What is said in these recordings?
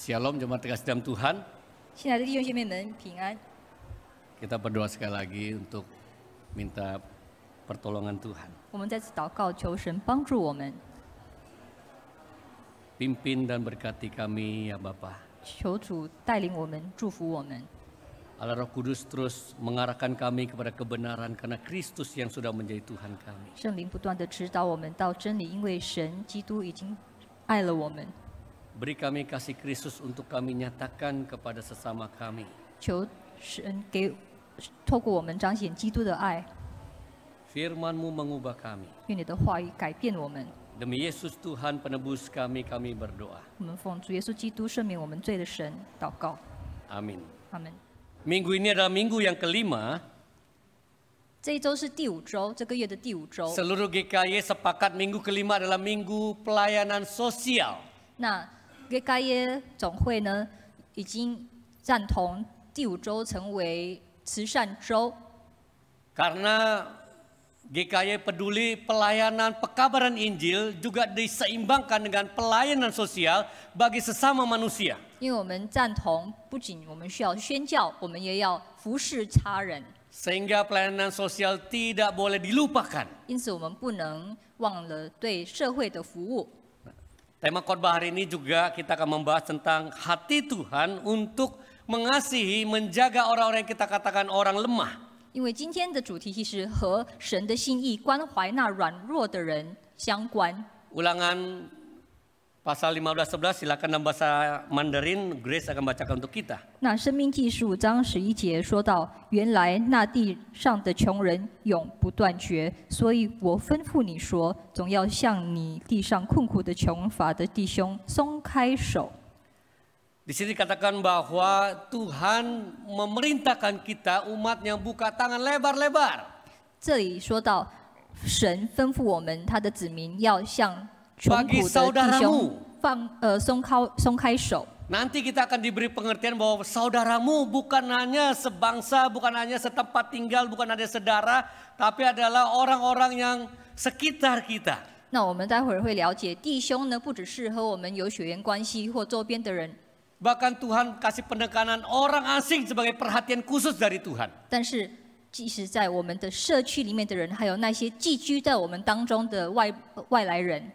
Shalom jemaat kasih dalam Tuhan. 亲爱的弟兄姐妹们，平安。 Kita berdoa sekali lagi untuk minta pertolongan Tuhan. 我们在此祷告，求神帮助我们， Pimpin dan berkati kami ya Bapa. 求主带领我们，祝福我们。 Allah Roh Kudus terus mengarahkan kami kepada kebenaran karena Kristus yang sudah menjadi Tuhan kami. 圣灵不断地指导我们到真理，因为神基督已经爱了我们。 Beri kami kasih Kristus untuk kami nyatakan kepada sesama kami. 求神透过我们彰显基督的爱， Firman-Mu mengubah kami. 愿你的话语改变我们。 Demi Yesus Tuhan penebus kami berdoa. 我们奉主耶稣基督赦免我们罪的神祷告， Amin. 阿门。 Minggu ini adalah minggu yang kelima. 这一周是第5周，这个月的第5周。 Seluruh GKY sepakat minggu kelima adalah minggu pelayanan sosial. 那该耶总会呢，已经赞同第5周成为慈善周。 Karena GKY peduli pelayanan pekabaran Injil juga diseimbangkan dengan pelayanan sosial bagi sesama manusia. 因为我们赞同，不仅我们需要宣教，我们也要服侍他人。 Sehingga pelayanan sosial tidak boleh dilupakan. 因此，我们不能忘了对社会的服务。 Tema khotbah hari ini juga kita akan membahas tentang hati Tuhan untuk mengasihi, menjaga orang-orang yang kita katakan orang lemah. 因为今天的主题其实和神的心意关怀那软弱的人相关。 Ulangan pasal 15-11 silakan dalam bahasa Mandarin, Grace akan bacakan untuk kita. 那申命记15章11节说到：原来那地上的穷人永不断绝，所以我吩咐你说，总要向你地上困苦的穷乏的弟兄松开手。 Di sini dikatakan bahwa Tuhan memerintahkan kita umat yang buka tangan lebar-lebar. 这里说到，神吩咐我们他的子民要向穷苦的弟兄松开手。 Nanti kita akan diberi pengertian bahwa saudaramu bukan hanya sebangsa, bukan hanya setempat tinggal, bukan hanya saudara, tapi adalah orang-orang yang sekitar kita. 那我们待会儿会了解，弟兄呢不只是和我们有血缘关系或周边的人， Bahkan Tuhan kasih penekanan orang asing sebagai perhatian khusus dari Tuhan. 但是即使在我们的社区里面的人，还有那些寄居在我们当中的外来人。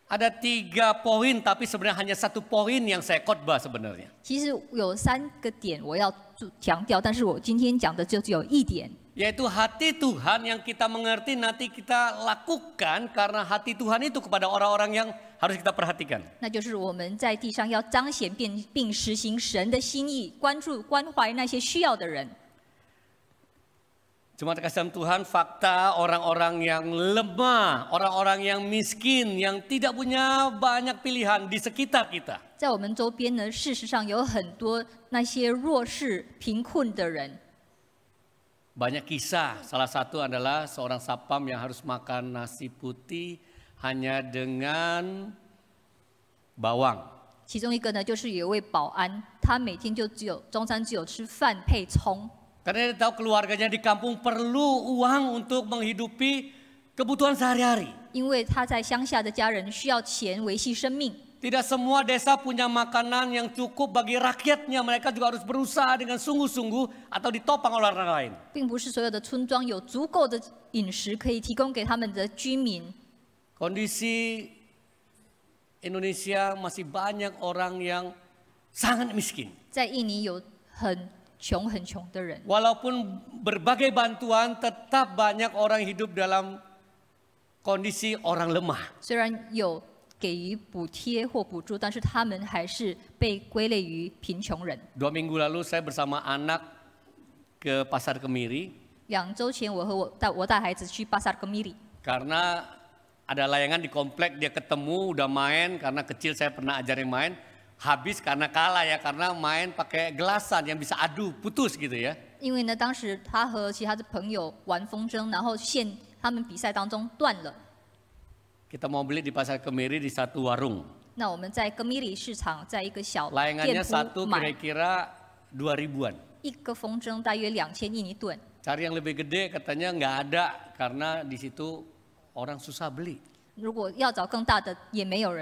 Ada 3 poin, tapi sebenarnya hanya 1 poin yang saya khotbah sebenarnya. 其实有3个点我要强调，但是我今天讲的就只有1点。 Yaitu hati Tuhan yang kita mengerti nanti kita lakukan karena hati Tuhan itu kepada orang-orang yang harus kita perhatikan. 那就是我们在地上要彰显并实行神的心意，关怀那些需要的人。 Jemaat kasih dalam Tuhan, fakta orang-orang yang lemah, orang-orang yang miskin, yang tidak punya banyak pilihan di sekitar kita. 在我们周边呢，事实上有很多那些弱势、贫困的人。 Banyak kisah, salah satu adalah seorang sapam yang harus makan nasi putih hanya dengan bawang. 其中一个呢，就是有一位保安，他每天就中餐只有吃饭配葱。 Karena dia tahu keluarganya di kampung perlu uang untuk menghidupi kebutuhan sehari-hari. 因为他在乡下的家人需要钱维系生命。 Tidak semua desa punya makanan yang cukup bagi rakyatnya. Mereka juga harus berusaha dengan sungguh-sungguh atau ditopang oleh orang lain. 并不是所有的村庄有足够的饮食可以提供给他们的居民。 Kondisi Indonesia masih banyak orang yang sangat miskin. 在印尼有很穷的人， Walaupun berbagai bantuan, tetap banyak orang hidup dalam kondisi orang lemah. 虽然有给予补贴或补助，但是他们还是被归类于贫穷人。 2 minggu lalu saya bersama anak ke Pasar Kemiri. 2周前，我带孩子去巴萨尔格米里， Karena ada layangan di komplek, dia ketemu udah main, karena kecil saya pernah ajarin main. Habis karena kalah ya, karena main pakai gelasan yang bisa adu, putus gitu ya. 因为呢，当时他和其他的朋友玩风筝，然后他们比赛当中断了。 Kita mau beli di Pasar Kemiri di satu warung. 那我们在格米里市场，在一个小 Layangannya 店 satu 铺买 kira-kira 2000-an. 一个风筝，大约2000印尼盾。 Cari yang lebih gede katanya nggak ada karena di situ orang susah beli. 如果要找更大的，也没有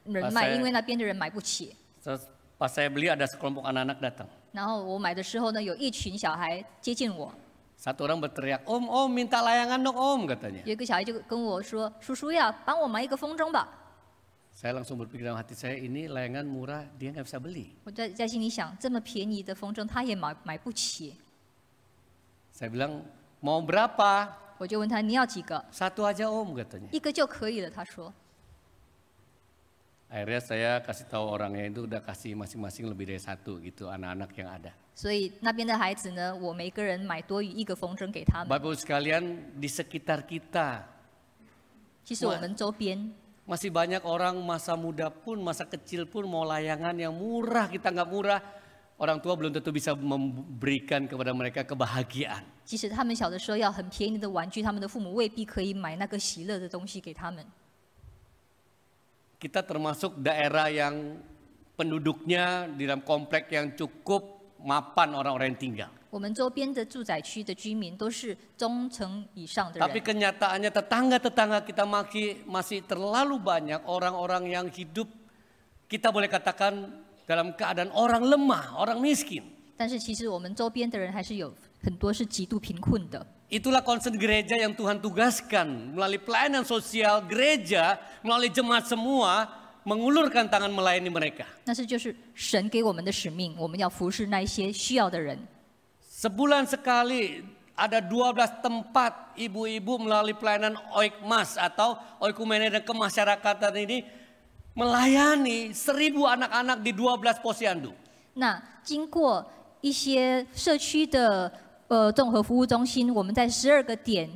人卖，因为那边的人买不起。 Terus pas saya beli ada sekelompok anak-anak datang. 然后我买的时候呢，有一群小孩接近我， Satu orang berteriak, Om minta layangan dong Om katanya. 有一个小孩就跟我说：“叔叔呀，帮我买一个风筝吧。” Saya langsung berpikir dalam hati saya, ini layangan murah, dia nggak bisa beli. 我在心里想，这么便宜的风筝他也买不起。 Saya bilang, mau berapa? 我就问他：“你要几个 Satu aja Om katanya.？” 一个就可以了，他说。 Akhirnya saya kasih tahu orangnya itu udah kasih masing-masing lebih dari satu gitu anak-anak yang ada. 所以那边的孩子呢，我每个人买多余一个风筝给他们。 Bapak Ibu sekalian, di sekitar kita 其实我们周边 masih banyak orang masa muda pun, masa kecil pun mau layangan yang murah, kita nggak murah. Orang tua belum tentu bisa memberikan kepada mereka kebahagiaan. 即使他们小的时候要很便宜的玩具，他们的父母未必可以买那个喜乐的东西给他们。 Kita termasuk daerah yang penduduknya di dalam komplek yang cukup mapan orang-orang yang tinggal. 我们周边的住宅区的居民都是中层以上的 Tapi 人， kenyataannya tetangga-tetangga kita masih terlalu banyak orang-orang yang hidup, kita boleh katakan dalam keadaan orang lemah, orang miskin. 但是其实我们周边的人还是有很多是极度贫困的。 Itulah concern gereja yang Tuhan tugaskan melalui pelayanan sosial gereja, melalui jemaat semua, mengulurkan tangan melayani mereka. 那是就是神给我们的使命，我们要服侍那一些需要的人。 Sebulan sekali ada 12 tempat ibu-ibu melalui pelayanan Oikmas atau Oikumene dan kemasyarakatan ini melayani 1000 anak-anak di 12 posyandu. 那经过一些社区的综合服务中心，我们在12个点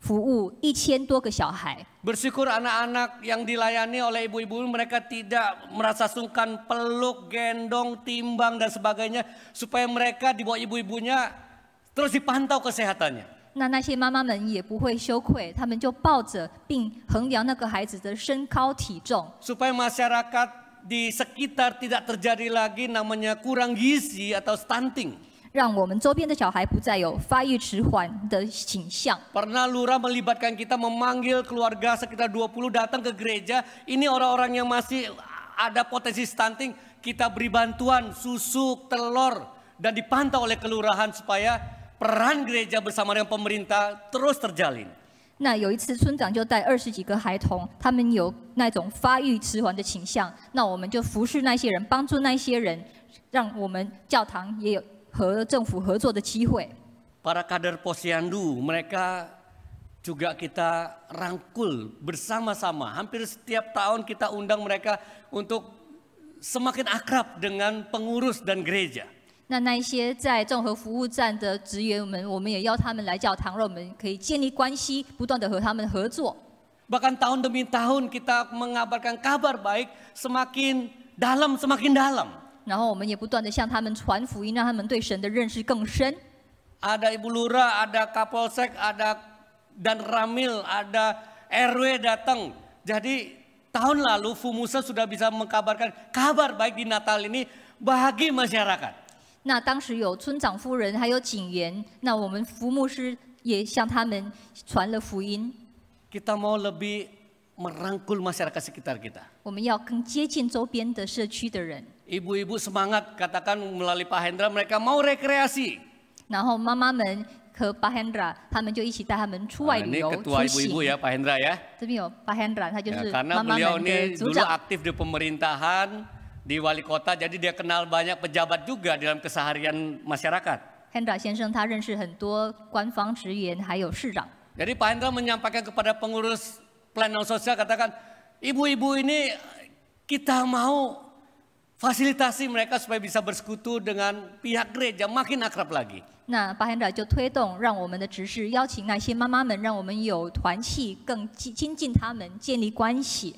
服务1000多个小孩。 Bersyukur anak-anak yang dilayani oleh ibu-ibu mereka tidak merasa sungkan peluk, gendong, timbang dan sebagainya supaya mereka dibawa ibu-ibunya terus dipantau kesehatannya. 那些妈妈们也不会羞愧，他们就抱着并衡量那个孩子的身高体重， Supaya masyarakat di sekitar tidak terjadi lagi namanya kurang gizi atau stunting. 让我们周边的小孩不再有发育迟缓的倾向。 Pernah lurah melibatkan kita memanggil keluarga sekitar 20 datang ke gereja. Ini orang-orang yang masih ada potensi stunting. Kita beri bantuan susu, telur dan dipantau oleh kelurahan supaya peran gereja bersama dengan pemerintah terus terjalin. 那有一次，村长就带20几个孩童，他们有那种发育迟缓的倾向，那我们就服侍那些人，帮助那些人，让我们教堂也有和政府合作的机会。 Para kader posyandu mereka juga kita rangkul bersama-sama. Hampir setiap tahun kita undang mereka untuk semakin akrab dengan pengurus dan gereja. 那一些在综合服务站的职员们，我们也邀他们来教堂，让我们可以建立关系，不断的和他们合作。 Bahkan tahun demi tahun kita mengabarkan kabar baik semakin dalam semakin dalam. 然后我们也不断的向他们传福音，让他们对神的认识更深。 Ada Ibu Lurah, ada Kapolsek, ada dan Ramil, ada RW datang. Jadi tahun lalu FUMUSA sudah bisa mengkabarkan kabar baik di Natal ini bagi masyarakat. 那当时有村长夫人，还有警员，那我们福牧师也向他们传了福音。 Kita mau lebih merangkul masyarakat sekitar kita. 我们要更接近周边的社区的人。 Ibu-ibu semangat katakan melalui Pak Hendra mereka mau rekreasi. 然后妈妈们和巴 Hendra 他们就一起带他们出外 Nah, 旅 ini 游 ketua 出 ibu-ibu 行。 ya Pak Hendra ya. 这边有巴 Hendra， 他就 Ya, 是 karena 妈妈 beliau 们 ini 的组 dulu 长。 aktif di pemerintahan, di wali kota, jadi dia kenal banyak pejabat juga dalam keseharian masyarakat. Hendra 先生他认识很多官方职员，还有市长。 Jadi Pak Hendra menyampaikan kepada pengurus pelayanan sosial katakan, ibu-ibu ini kita mau fasilitasi mereka supaya bisa bersekutu dengan pihak gereja makin akrab lagi. 那巴 Hendra 就推动，让我们的执事邀请那些妈妈们，让我们有团契，更亲近他们，建立关系。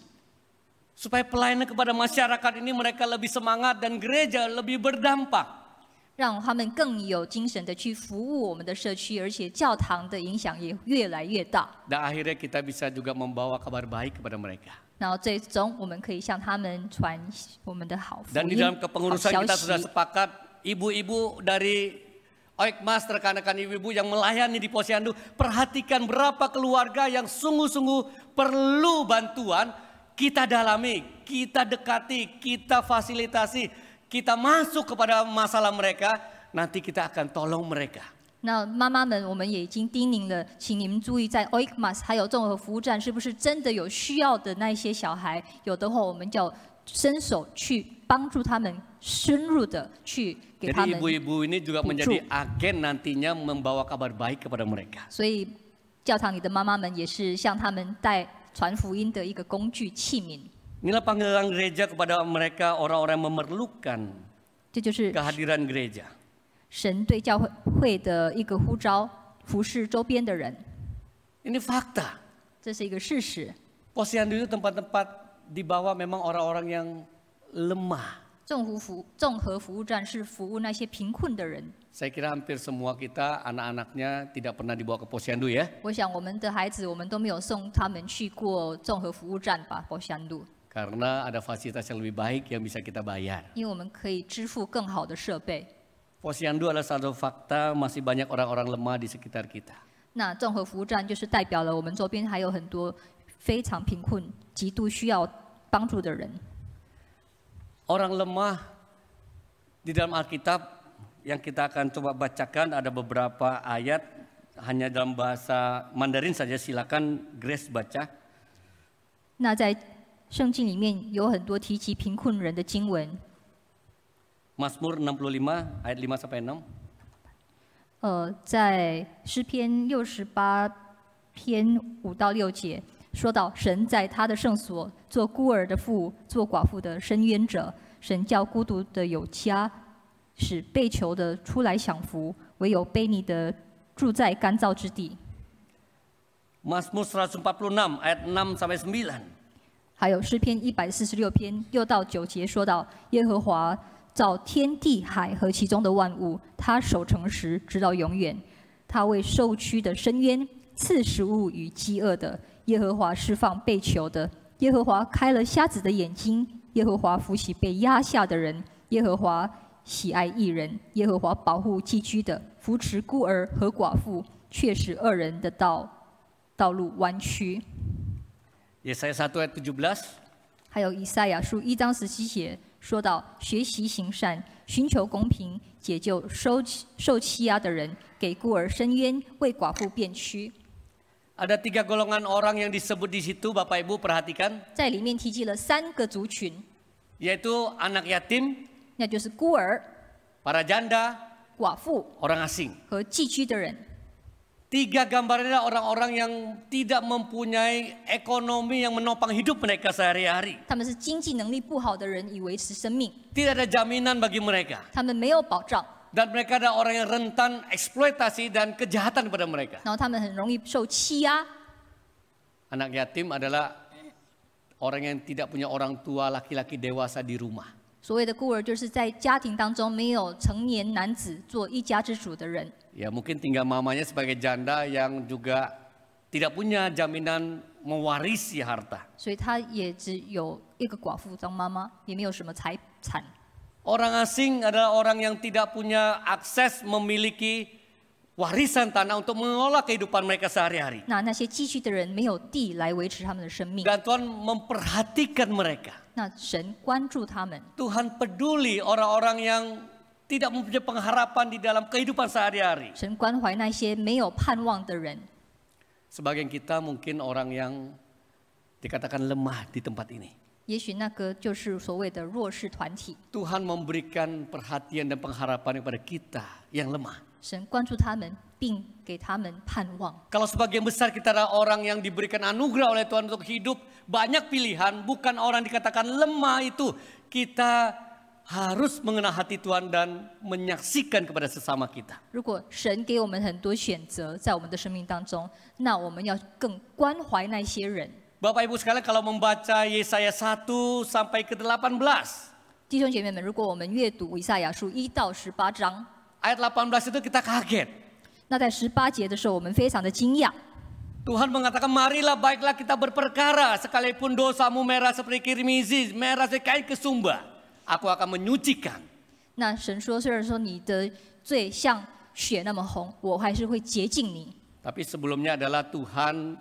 Supaya pelayanan kepada masyarakat ini mereka lebih semangat dan gereja lebih berdampak. 让他们更有精神的去服务我们的社区，而且教堂的影响也越来越大。 Dan akhirnya kita bisa juga membawa kabar baik kepada mereka. 然后最终我们可以向他们传我们的好福 Dan di 音、 dalam 好 kepengurusan 消 kita sudah 息。 sepakat ibu-ibu dari Oikmas, rekan-rekan ibu-ibu yang melayani di posyandu, perhatikan berapa keluarga yang sungguh-sungguh perlu bantuan. kita dalami, kita dekati, kita fasilitasi, kita masuk kepada masalah mereka, nanti kita akan tolong mereka. 那妈妈们，我们也已经叮咛了，请你们注意，在 Oikmas 还有综合服务站，是不是真的有需要的那些小孩？有的话，我们就伸手去帮助他们，深入的去给他 Jadi 们 ibu-ibu ini juga 补助。 menjadi agen nantinya membawa kabar baik kepada mereka. 所以，教堂里的妈妈们也是向他们带传福音的一个工具器皿。 Inilah panggilan gereja kepada mereka orang-orang yang memerlukan 这就是 kehadiran gereja. 神对教会的一个呼召，服侍周边的人， Ini fakta. 这是一个事实。 Posyandu itu tempat-tempat di bawah memang orang-orang yang lemah. 综合服务站是服务那些贫困的人。 Saya kira hampir semua kita anak-anaknya tidak pernah dibawa ke posyandu ya. 我想我们的孩子，我们都没有送他们去过综合服务站吧，宝山路， Karena ada fasilitas yang lebih baik yang bisa kita bayar. 因为我们可以支付更好的设备。 Posyandu adalah satu fakta masih banyak orang-orang lemah di sekitar kita. 那综合服务站就是代表了我们周边还有很多非常贫困、极度需要帮助的人。 Orang lemah di dalam Alkitab yang kita akan coba bacakan ada beberapa ayat hanya dalam bahasa Mandarin saja, silakan Grace baca. 那在圣经里面有很多提及贫困人的经文， Mazmur 65 ayat 5 sampai 6. 在诗篇68篇5到6节，说到神在他的圣所做孤儿的父，做寡妇的伸冤者。神叫孤独的有家，使被囚的出来享福，唯有卑逆的住在干燥之地。 Mazmur 146 ayat 6 sampai 9. 还有诗篇146篇6到9节说到，耶和华造天地海和其中的万物，他守诚实直到永远。他为受屈的伸冤，赐食物与饥饿的。耶和华释放被囚的，耶和华开了瞎子的眼睛，耶和华扶起被压下的人，耶和华喜爱义人，耶和华保护寄居的，扶持孤儿和寡妇，却使恶人的道路弯曲。 Yesaya 1 ayat 17. 还有以赛亚书1章17节说到，学习行善，寻求公平，解救受欺压的人，给孤儿伸冤，为寡妇辩屈。 Ada 3 golongan orang yang disebut di situ, Bapak Ibu perhatikan, 在里面提及了3个族群， yaitu anak yatim, 那就是孤儿、 para janda, 寡妇 orang asing. 和寄居的人。 3 gambarnya orang-orang yang tidak mempunyai ekonomi yang menopang hidup mereka sehari-hari. 他们是经济能力不好的人，以维持生命， Tidak ada jaminan bagi mereka. 他们没有保障， Dan mereka ada orang yang rentan eksploitasi dan kejahatan kepada mereka. 然后他们很容易受欺压。 Anak yatim adalah orang yang tidak punya orang tua laki-laki dewasa di rumah. 所谓的孤儿，就是在家庭当中没有成年男子做一家之主的人。 Ya mungkin tinggal mamanya sebagai janda yang juga tidak punya jaminan mewarisi harta. 所以他也只有一个寡妇当妈妈，也没有什么财产。 Orang asing adalah orang yang tidak punya akses memiliki warisan tanah untuk mengelola kehidupan mereka sehari-hari. 那些寄居的人没有地来维持他们的生命， Dan Tuhan memperhatikan mereka. 那神关注他们， Tuhan peduli orang-orang yang tidak mempunyai pengharapan di dalam kehidupan sehari-hari. 神关怀那些没有盼望的人。 Sebagian kita mungkin orang yang dikatakan lemah di tempat ini. 也许那个就是所谓的弱势团体， Tuhan memberikan perhatian dan pengharapan kepada kita yang lemah. 神关注他们，并给他们盼望。 Kalau sebagian besar kita adalah orang yang diberikan anugerah oleh Tuhan untuk hidup banyak pilihan, bukan orang dikatakan lemah itu, kita harus mengenal hati Tuhan dan menyaksikan kepada sesama kita. 如果神给我们很多选择在我们的生命当中，那我们要更关怀那些人。 Bapak Ibu sekalian kalau membaca Yesaya 1 sampai ke 18, 弟兄姐妹们，如果我们阅读以赛亚书1到18章， ayat 18 itu kita kaget. 那在18节的时候，我们非常的惊讶。 Tuhan mengatakan, marilah baiklah kita berperkara, sekalipun dosamu merah seperti kirmizi, merah seperti kain kesumba, aku akan menyucikan. 那神说，虽然说你的罪像血那么红，我还是会洁净你。 Tapi sebelumnya adalah Tuhan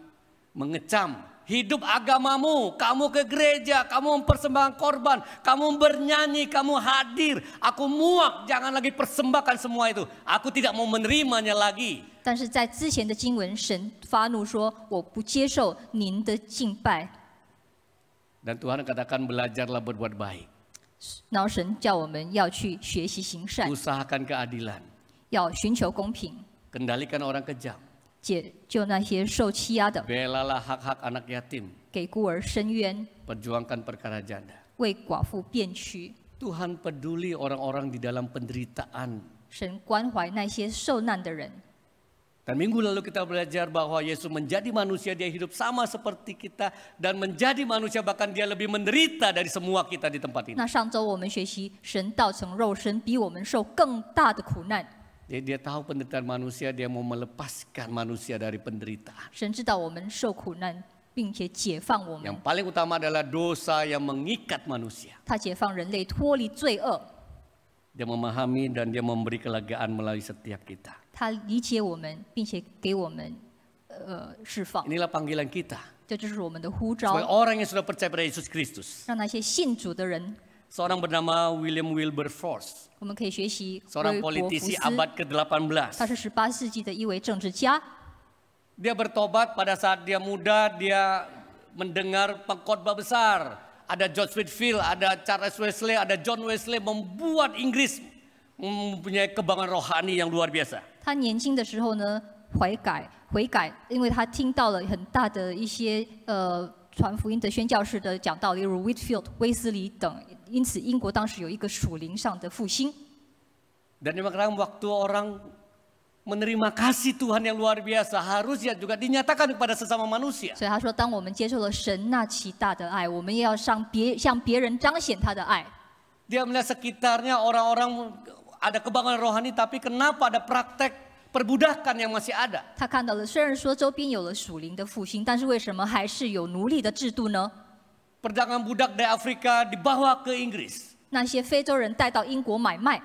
mengecam hidup agamamu, kamu ke gereja, kamu mempersembahkan korban, kamu bernyanyi, kamu hadir. Aku muak, jangan lagi persembahkan semua itu. Aku tidak mau menerimanya lagi. 但是在之前的经文，神发怒说：“我不接受您的敬拜。” Dan Tuhan katakan belajarlah berbuat baik. 然后神叫我们要去学习行善， Usahakan keadilan. 要寻求公平， Kendalikan orang kejam. 解救那些受欺压的， Belalah hak-hak anak yatim. 给孤儿伸冤， Perjuangkan perkara janda. 为寡妇辩屈。 Tuhan peduli orang-orang di dalam penderitaan. 神关怀那些受难的人。 Dan minggu lalu kita belajar bahwa Yesus menjadi manusia, dia hidup sama seperti kita. Dan menjadi manusia bahkan dia lebih menderita dari semua kita di tempat ini. 那上周我们学习，神道成肉身，比我们受更大的苦难。 Dia tahu penderitaan manusia, dia mau melepaskan manusia dari penderitaan. 神知道我们受苦难，并且解放我们。 Yang paling utama adalah dosa yang mengikat manusia. 他解放人类脱离罪恶， Dia memahami dan dia memberi kelegaan melalui setiap kita. 他理解我们，并且给我们释放。 Inilah panggilan kita. 这就是我们的呼 Sebagai 召， orang yang sudah percaya pada Yesus Kristus. 让那些信主的人， Seorang bernama William Wilberforce. 我们可以学习 Seorang 威伯福 politisi 斯， abad ke-18. 他是18世纪的一位政治家。 Dia bertobat pada saat dia muda, dia mendengar pengkhotbah besar. Ada George Whitefield, ada Charles Wesley, ada John Wesley membuat Inggris mempunyai kebanggaan rohani yang luar biasa. 他年轻的时候呢，悔改，因为他听到了很大的一些传福音的宣教士的讲道，例如 Whitefield、威斯理等，因此英国当时有一个属灵上的复兴。 Dan memang waktu orang menerima kasih Tuhan yang luar biasa, harusnya juga dinyatakan kepada sesama manusia. 所以他说，当我们接受了神那奇大的爱，我们也要向别人彰显他的爱。 Dia melihat sekitarnya orang-orang ada kebanggaan rohani, tapi kenapa ada praktek perbudakan yang masih ada? 他看到了，虽然说周边有了属灵的复兴，但是为什么还是有奴隶的制度呢？ Perdagangan budak dari Afrika dibawa ke Inggris. 那些非洲人带到英国买卖，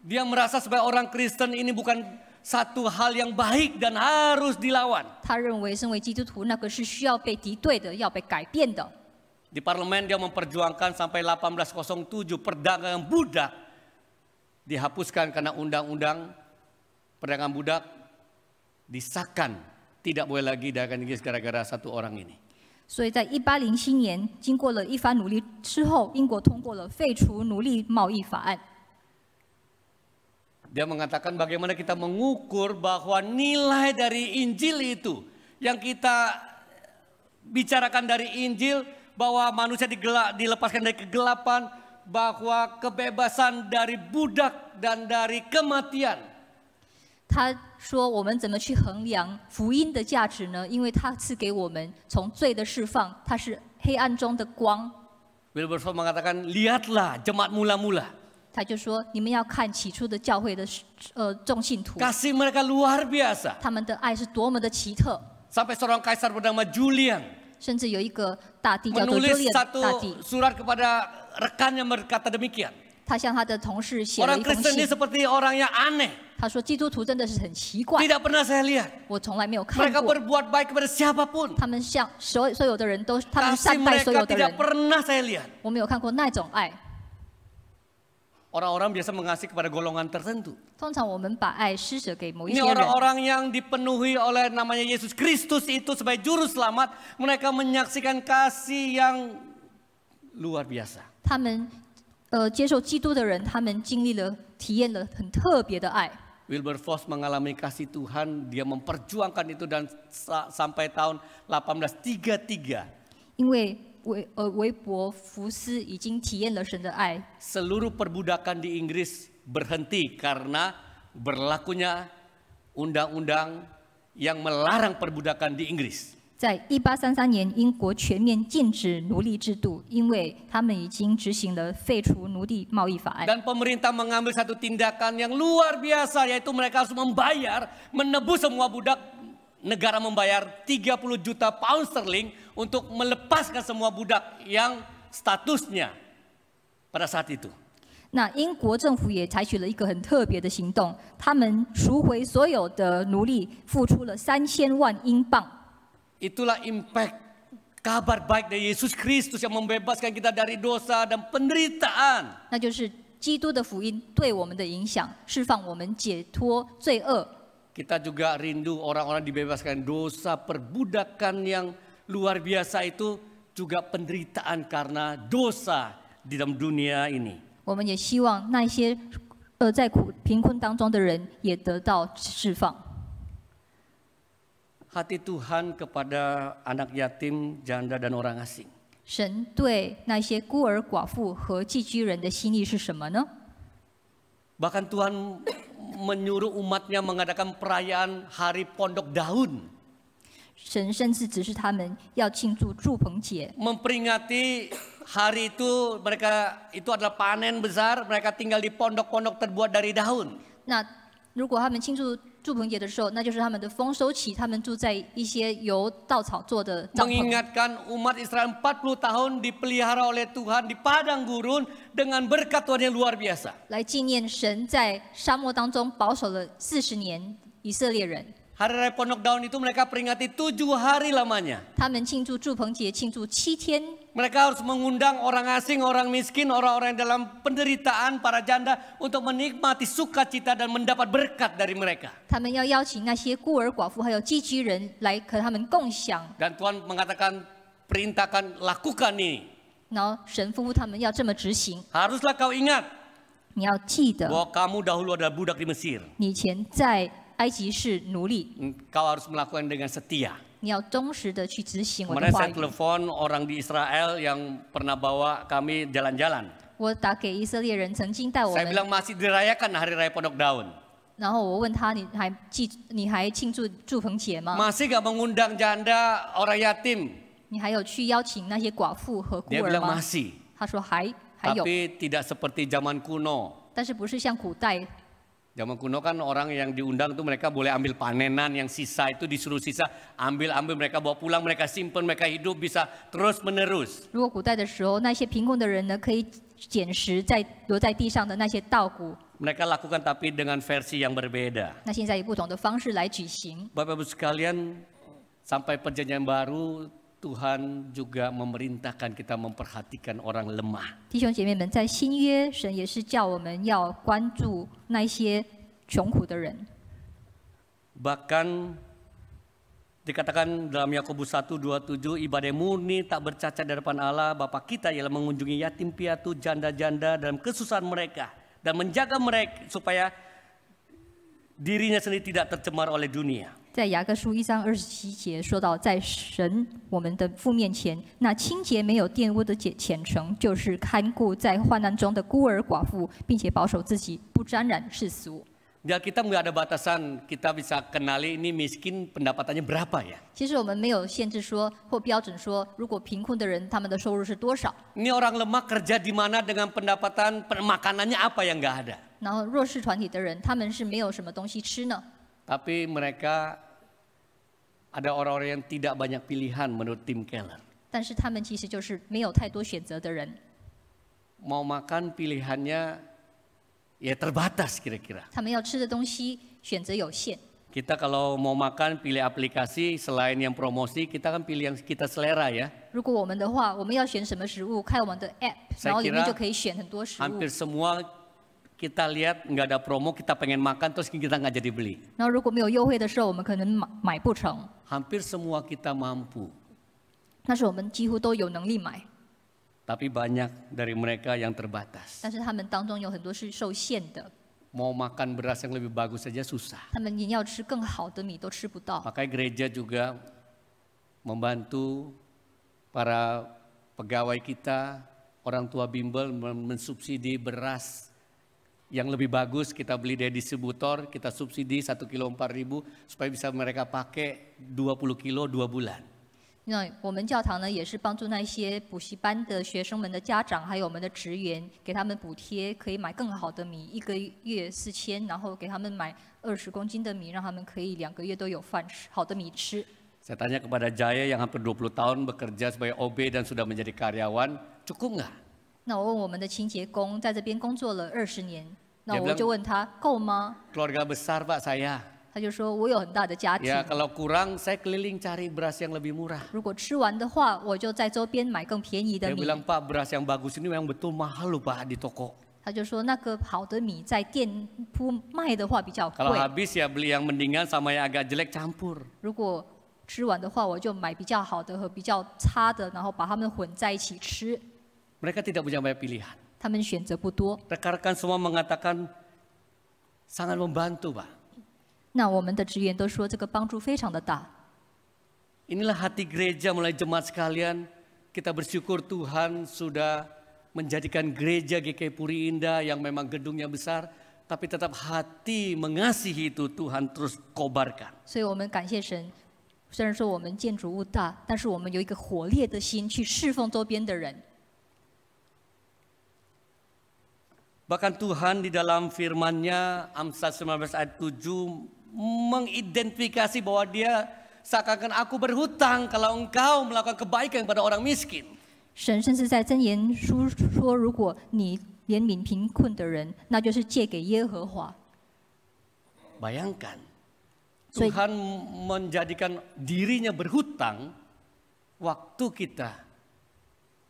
Dia merasa sebagai orang Kristen ini bukan satu hal yang baik dan harus dilawan. 他认为身为基督徒，那个是需要被敌对的，要被改变的。 Di parlemen dia memperjuangkan sampai 1807 perdagangan budak dihapuskan karena undang-undang perdagangan budak disahkan tidak boleh lagi dagang Inggris gara-gara satu orang ini. 所以在1807年，经过了一番努力之后，英国通过了废除奴隶贸易法案。 Dia mengatakan bagaimana kita mengukur bahwa nilai dari Injil itu yang kita bicarakan dari Injil bahwa manusia dilepaskan dari kegelapan, bahwa kebebasan dari budak dan dari kematian. 他说：“我们怎么去衡量福音的价值呢？因为他赐给我们从罪的释放，它是黑暗中的光。” Wilberforce mengatakan, lihatlah jemaat mula-mula. 他就说：“你们要看起初的教会的众信徒， Kasih mereka luar biasa. 他们的爱是多么的奇特。 Sampai seorang kaisar bernama Julian 甚至有一个大帝叫做 menulis Julian 大 satu 帝， surat kepada rekannya berkata demikian. 他向他的同事写了 Orang 一封 Kristen ini 信， seperti orang yang aneh. 他说基督徒真的是很奇怪， Tidak pernah saya lihat. 我从来没有看 Mereka 过。 berbuat baik kepada siapapun. 他们向所有的人都，他们 Kasih 善待所 mereka 有的人 tidak，pernah saya lihat. 我没有看过那种爱。 Orang-orang biasa mengasihi kepada golongan tertentu. 通常我们把爱施舍给某一 Ini 些人， orang-orang yang dipenuhi oleh namanya Yesus Kristus itu sebagai juru selamat. Mereka menyaksikan kasih yang luar biasa. 他们接受基督的人，他们体验了很特别的爱。 Wilberforce mengalami kasih Tuhan, dia memperjuangkan itu dan sampai tahun 1833. 因为韦伯福斯已经体验了神的爱， Seluruh perbudakan di Inggris berhenti karena berlakunya undang-undang yang melarang perbudakan di Inggris. 在1833年，英国全面禁止奴隶制度，因为他们已经执行了废除奴隶贸易法案。 Dan pemerintah mengambil satu tindakan yang luar biasa, yaitu mereka harus membayar, menebus semua budak. Negara membayar 30 juta pound sterling untuk melepaskan semua budak yang statusnya pada saat itu. 那英国政府也采取了一个很特别的行动，他们赎回所有的奴隶，付出了3000万英镑。 Itulah impact kabar baik dari Yesus Kristus yang membebaskan kita dari dosa dan penderitaan. 那就是基督的福音对我们的影响，释放我们解脱罪恶。 Kita juga rindu orang-orang dibebaskan dosa, perbudakan yang luar biasa itu juga penderitaan karena dosa di dalam dunia ini. 我们也希望那些在贫困当中的人也得到释放。 Hati Tuhan kepada anak yatim, janda dan orang asing. 神对那些孤儿寡妇和寄居人的心意是什么呢？ Bahkan Tuhan menyuruh umatnya mengadakan perayaan Hari Pondok Daun. 神甚至指示他们要庆祝祝棚节， Memperingati hari itu mereka itu adalah panen besar, mereka tinggal di pondok-pondok terbuat dari daun. 那如果他们庆祝祝棚节的时候，那就是他们的丰收期，他们住在一些由稻草做的帐篷。 Mengingatkan umat Israel 40 tahun dipelihara oleh Tuhan di padang gurun dengan berkat Tuhan yang luar biasa. 来纪念神在沙漠当中保守了40年以色列人。 Hari Raya Pondok Daun itu mereka peringati 7 hari lamanya. 他们庆祝祝棚节，庆祝7天。 Mereka harus mengundang orang asing, orang miskin, orang-orang yang dalam penderitaan, para janda untuk menikmati sukacita dan mendapat berkat dari mereka. 他们要邀请那些孤儿寡妇还有寄居人来和他们共享。 Dan Tuhan mengatakan, perintahkan, lakukan ini. 然后神吩咐他们要这么执行。 Haruslah kau ingat 你要记得， bahwa kamu dahulu adalah budak di Mesir. 你以前在埃及是奴隶， Kau harus melakukan dengan setia. 你要忠实的去执行我的 Kemarin 话 saya 语。 telepon orang di Israel yang pernah bawa kami jalan-jalan. 我打给以色列人，曾经带我 Saya 们， bilang masih dirayakan Hari Raya Pondok Daun. 然后我问他，你还庆祝祝棚节吗？ Masih gak mengundang janda, orang yatim? 你还有去邀请那些寡妇和孤 Dia 儿 bilang 吗？ masih. 他说还有， Tapi tidak seperti zaman kuno. 但是不是像古代。 Zaman kuno kan orang yang diundang tuh mereka boleh ambil panenan yang sisa itu disuruh sisa. Ambil mereka bawa pulang, mereka simpan, mereka hidup bisa terus menerus. 如果古代的时候，那些贫困的人呢，可以捡拾留在地上的那些稻谷， Mereka lakukan tapi dengan versi yang berbeda. 那现在以不同的方式来举行。 Bapak Ibu sekalian, sampai perjanjian baru Tuhan juga memerintahkan kita memperhatikan orang lemah. 弟兄姐妹们，在新约，神也是叫我们要关注那些穷苦的人。 Bahkan dikatakan dalam Yakobus 1:27, ibadah murni tak bercacat di hadapan Allah Bapa kita ialah mengunjungi yatim piatu, janda-janda dalam kesusahan mereka dan menjaga mereka supaya dirinya sendiri tidak tercemar oleh dunia. 在雅各书1章27节说到，在神我们的父面前，那清洁没有玷污的虔诚，就是看顾在患难中的孤儿寡妇，并且保守自己不沾染世俗。 Di Alkitab nggak ada batasan, kita bisa kenali ini miskin pendapatannya berapa ya. 其实我们没有限制说或标准说，如果贫困的人他们的收入是多少， Ini orang lemah kerja di mana dengan pendapatan makanannya apa yang nggak ada. 然后弱势团体的人他们是没有什么东西吃呢？ Tapi mereka ada orang-orang yang tidak banyak pilihan menurut Tim Keller. 但是他们其实就是没有太多选择的人， Mau makan pilihannya ya terbatas kira-kira. 他们要吃的东西选择有限。 Kita kalau mau makan pilih aplikasi selain yang promosi kita kan pilih yang kita selera ya. 如果我们的话，我们要选什么食物，开我们的 app， 然后里面就可以选很多食物。 Hampir semua kita lihat nggak ada promo kita pengen makan terus kita nggak jadi beli. 然后如果没有优惠的时候，我们可能买不成， Hampir semua kita mampu. 但是我们几乎都有能力买， Tapi banyak dari mereka yang terbatas. 但是他们当中有很多是受限的， Mau makan beras yang lebih bagus saja susah. 他们连要吃更好的米都吃不到。 Makanya gereja juga membantu para pegawai kita, orang tua bimbel mensubsidi beras yang lebih bagus, kita beli dari distributor, kita subsidi 1 kilo 4.000 supaya bisa mereka pakai 20 kilo 2 bulan. 那我们教堂呢，也是帮助那些补习班的学生们的家长，还有我们的职员，给他们补贴，可以买更好的米，1个月4000，然后给他们买20公斤的米，让他们可以2个月都有饭吃，好的米吃。 Saya tanya kepada Jaya yang hampir 20 tahun bekerja sebagai OB dan sudah menjadi karyawan, cukup nggak? 那我问我们的清洁工，在这边工作了20年，那 Dia 我 bilang, 就问他够吗？ Keluarga besar Pak saya. 他就说我有很大的家庭， Ya kalau kurang saya keliling cari beras yang lebih murah. 如果吃完的话，我就在周边买更便宜的 Dia 米。 bilang Pak beras yang bagus ini memang betul mahal loh Pak di toko. 他就说那个好的米在店铺卖的话比较 Kalau 贵， habis ya beli yang mendingan sama yang agak jelek campur. 如果吃完的话，我就买比较好的和比较差的，然后把它们混在一起吃。 Mereka tidak punya banyak pilihan. 他们选择不多。 Rekan-rekan semua mengatakan sangat membantu Pak. 那我们的职员都说这个帮助非常的大。 Inilah hati gereja mulai jemaat sekalian. Kita bersyukur Tuhan sudah menjadikan gereja GKI Puri Indah yang memang gedungnya besar. Tapi tetap hati mengasihi itu Tuhan terus kobarkan. 所以我们感谢神，虽然说我们建筑物大，但是我们有一个火烈的心去侍奉周边的人。 Bahkan Tuhan di dalam firman-Nya Amsal 19 ayat 7 mengidentifikasi bahwa dia seakan-akan aku berhutang kalau engkau melakukan kebaikan kepada orang miskin. 神甚至在箴言书说，如果你怜悯贫困的人，那就是借给耶和华。 Bayangkan, So- Tuhan menjadikan dirinya berhutang waktu kita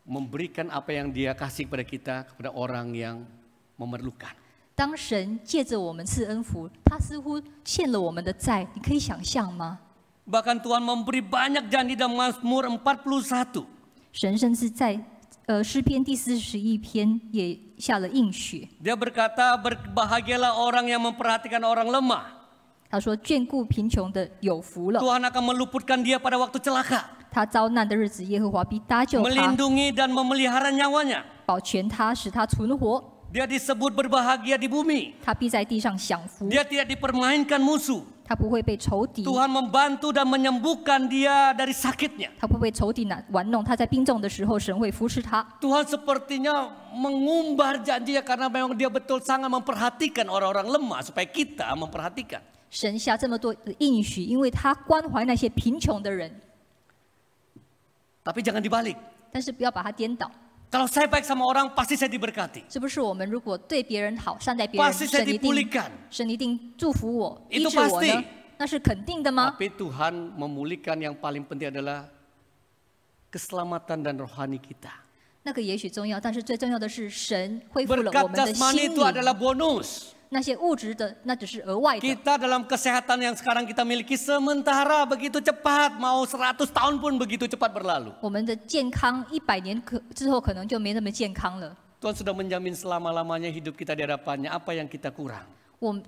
memberikan apa yang dia kasih kepada kita kepada orang yang memerlukan. 当神借着我们赐恩福，他似乎欠了我们的债，你可以想象吗？ Bahkan Tuhan memberi banyak janji dalam Mazmur 41. 神甚至在诗篇第41篇也下了应许， Dia berkata, berbahagialah orang yang memperhatikan orang lemah. 他说：“眷顾贫穷的有福了。 Tuhan akan meluputkan dia pada waktu celaka. 他遭难的日子，耶和华必搭救他， Melindungi dan memelihara nyawanya. 保全他，使他存活。 Dia disebut berbahagia di bumi. 他必在地上享福， Dia tidak dipermainkan musuh. 他不会被仇敌， Tuhan membantu dan menyembuhkan dia dari sakitnya. 他不会被仇敌玩弄。他在病重的时候，神会扶持他。 Tuhan sepertinya mengumbar janjinya karena memang dia betul sangat memperhatikan orang-orang lemah supaya kita memperhatikan. 神下这么多的应许，因为他关怀那些贫穷的人。 Tapi jangan dibalik. 但是不要把它颠倒， Kalau saya baik sama orang, pasti saya diberkati. 是不是？我们如果对别人好，善待别人， Pasti saya 神一定祝福我， Itu 医治我呢 pasti.？那是肯定的吗？ Tapi Tuhan memulihkan yang paling penting adalah keselamatan dan rohani kita. 那个也许重要，但是最重要的是，神恢复了我 Berkat 们的 jasmani 心 itu 灵。 adalah bonus. 那些物质的，那只是额外的。 Kita dalam kesehatan yang sekarang kita miliki sementara begitu cepat, mau 100 tahun pun begitu cepat berlalu. 我们的健康100年之后可能就没那么健康了。 Tuhan sudah menjamin selama-lamanya hidup kita di hadapannya. Apa yang kita kurang?